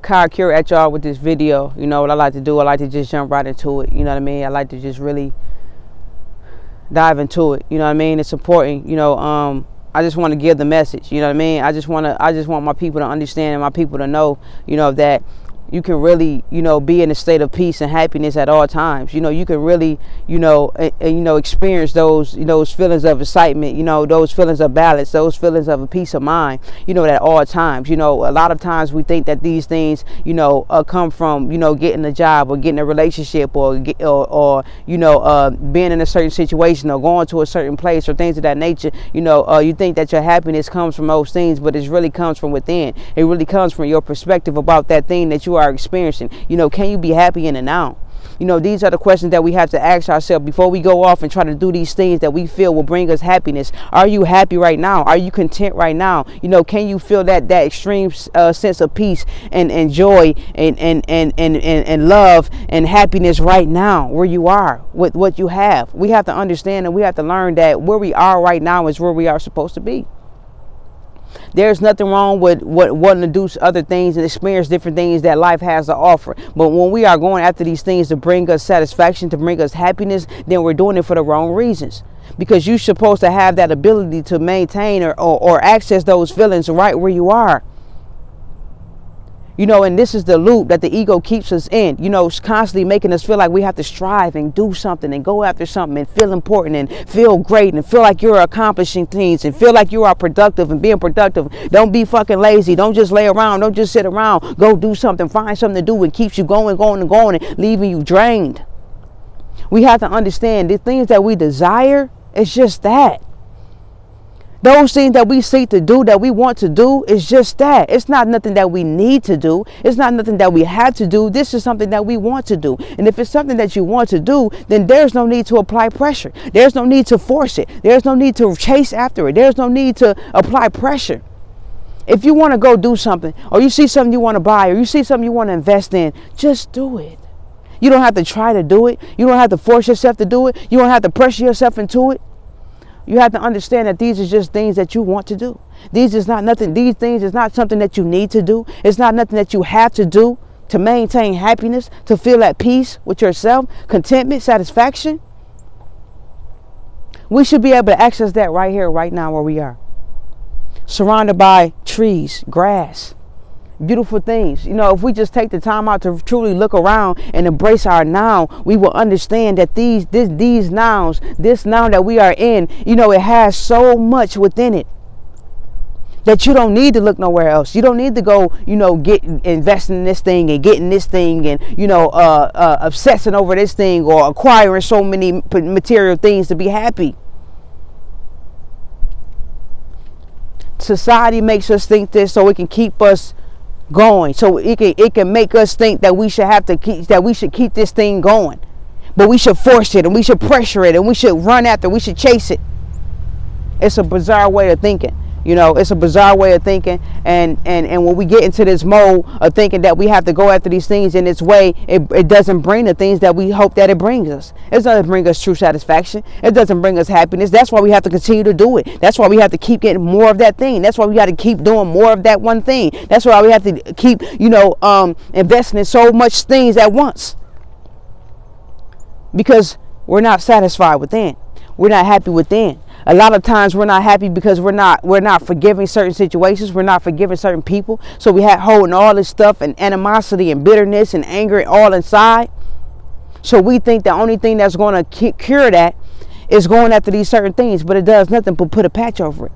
Kai Cure at y'all with this video. You know what I like to do? I like to just jump right into it. You know what I mean? I like to just really dive into it. You know what I mean? It's important. You know, I just want to give the message. You know what I mean? I just want my people to understand and my people to know, you know, that you can really, you know, be in a state of peace and happiness at all times. You know, you can really, you know, experience those, you know, those feelings of excitement, you know, those feelings of balance, those feelings of a peace of mind, you know, at all times. You know, a lot of times we think that these things, you know, come from, you know, getting a job or getting a relationship or you know, being in a certain situation or going to a certain place or things of that nature. You know, you think that your happiness comes from those things, but it really comes from within. It really comes from your perspective about that thing that you are experiencing. You know, can you be happy in the now? You know, these are the questions that we have to ask ourselves before we go off and try to do these things that we feel will bring us happiness. Are you happy right now? Are you content right now? You know, can you feel that extreme sense of peace and joy and love and happiness right now where you are with what you have? We have to understand and we have to learn that where we are right now is where we are supposed to be. There's nothing wrong with wanting to do other things and experience different things that life has to offer. But when we are going after these things to bring us satisfaction, to bring us happiness, then we're doing it for the wrong reasons. Because you're supposed to have that ability to maintain or access those feelings right where you are. You know, and this is the loop that the ego keeps us in. You know, it's constantly making us feel like we have to strive and do something and go after something and feel important and feel great and feel like you're accomplishing things and feel like you are productive and being productive. Don't be fucking lazy. Don't just lay around. Don't just sit around. Go do something. Find something to do and keeps you going and leaving you drained. We have to understand the things that we desire, it's just that. Those things that we seek to do, that we want to do, is just that. It's not nothing that we need to do. It's not nothing that we have to do. This is something that we want to do. And if it's something that you want to do, then there's no need to apply pressure. There's no need to force it. There's no need to chase after it. There's no need to apply pressure. If you want to go do something, or you see something you want to buy, or you see something you want to invest in, just do it. You don't have to try to do it. You don't have to force yourself to do it. You don't have to pressure yourself into it. You have to understand that these are just things that you want to do. These things is not something that you need to do. It's not nothing that you have to do to maintain happiness, to feel at peace with yourself, contentment, satisfaction. We should be able to access that right here, right now where we are. Surrounded by trees, grass, beautiful things. You know, if we just take the time out to truly look around and embrace our now, we will understand that these nouns, this now that we are in, you know, it has so much within it that you don't need to look nowhere else. You don't need to go, you know, investing in this thing and getting this thing and, you know, obsessing over this thing or acquiring so many material things to be happy. Society makes us think this so it can keep us going, so it can make us think that we should keep this thing going, but we should force it and we should pressure it and we should run after, we should chase it. It's a bizarre way of thinking. You know, it's a bizarre way of thinking, and when we get into this mode of thinking that we have to go after these things in this way, it doesn't bring the things that we hope that it brings us. It doesn't bring us true satisfaction. It doesn't bring us happiness. That's why we have to continue to do it. That's why we have to keep getting more of that thing. That's why we got to keep doing more of that one thing. That's why we have to keep, you know, investing in so much things at once, because we're not satisfied within. We're not happy within. A lot of times we're not happy because we're not forgiving certain situations. We're not forgiving certain people. So we have holding all this stuff and animosity and bitterness and anger all inside. So we think the only thing that's going to cure that is going after these certain things, but it does nothing but put a patch over it.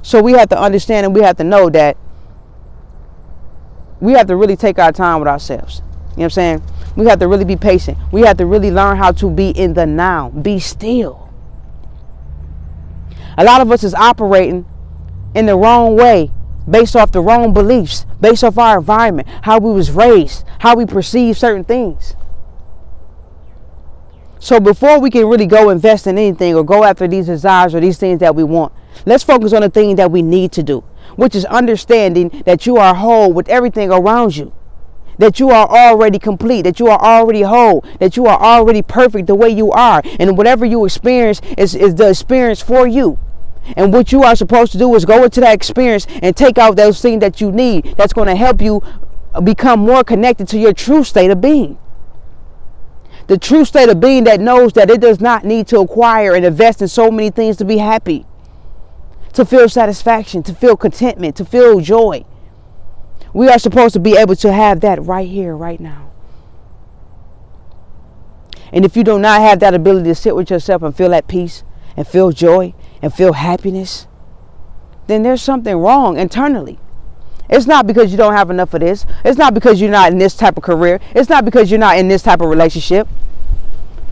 So we have to understand and we have to know that we have to really take our time with ourselves. You know what I'm saying? We have to really be patient. We have to really learn how to be in the now. Be still. A lot of us is operating in the wrong way, based off the wrong beliefs, based off our environment, how we was raised, how we perceive certain things. So before we can really go invest in anything or go after these desires or these things that we want, let's focus on the thing that we need to do, which is understanding that you are whole with everything around you. That you are already complete, that you are already whole, that you are already perfect the way you are. And whatever you experience is the experience for you. And what you are supposed to do is go into that experience and take out those things that you need. That's going to help you become more connected to your true state of being. The true state of being that knows that it does not need to acquire and invest in so many things to be happy, to feel satisfaction, to feel contentment, to feel joy. We are supposed to be able to have that right here, right now. And if you do not have that ability to sit with yourself and feel that peace and feel joy and feel happiness, then there's something wrong internally. It's not because you don't have enough of this. It's not because you're not in this type of career. It's not because you're not in this type of relationship.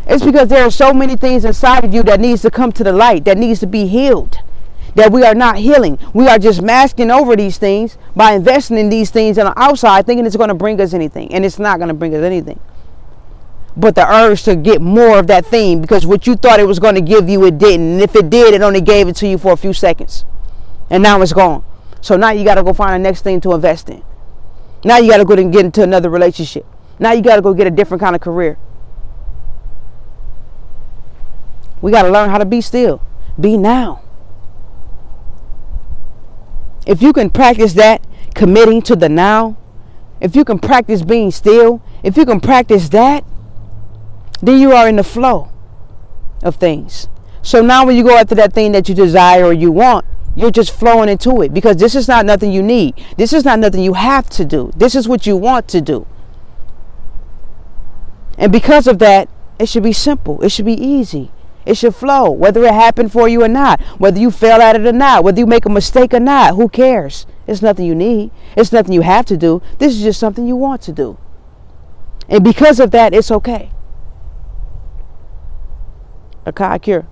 It's because there are so many things inside of you that needs to come to the light, that needs to be healed, that we are not healing. We are just masking over these things by investing in these things on the outside, thinking it's going to bring us anything. And it's not going to bring us anything. But the urge to get more of that thing, because what you thought it was going to give you, it didn't. And if it did, it only gave it to you for a few seconds. And now it's gone. So now you got to go find the next thing to invest in. Now you got to go and get into another relationship. Now you got to go get a different kind of career. We got to learn how to be still. Be now. If you can practice that, committing to the now, if you can practice being still, if you can practice that, then you are in the flow of things. So now when you go after that thing that you desire or you want, you're just flowing into it, because this is not nothing you need. This is not nothing you have to do. This is what you want to do. And because of that, it should be simple. It should be easy. It should flow, whether it happened for you or not, whether you fail at it or not, whether you make a mistake or not. Who cares? It's nothing you need. It's nothing you have to do. This is just something you want to do. And because of that, it's okay. Akai Cure.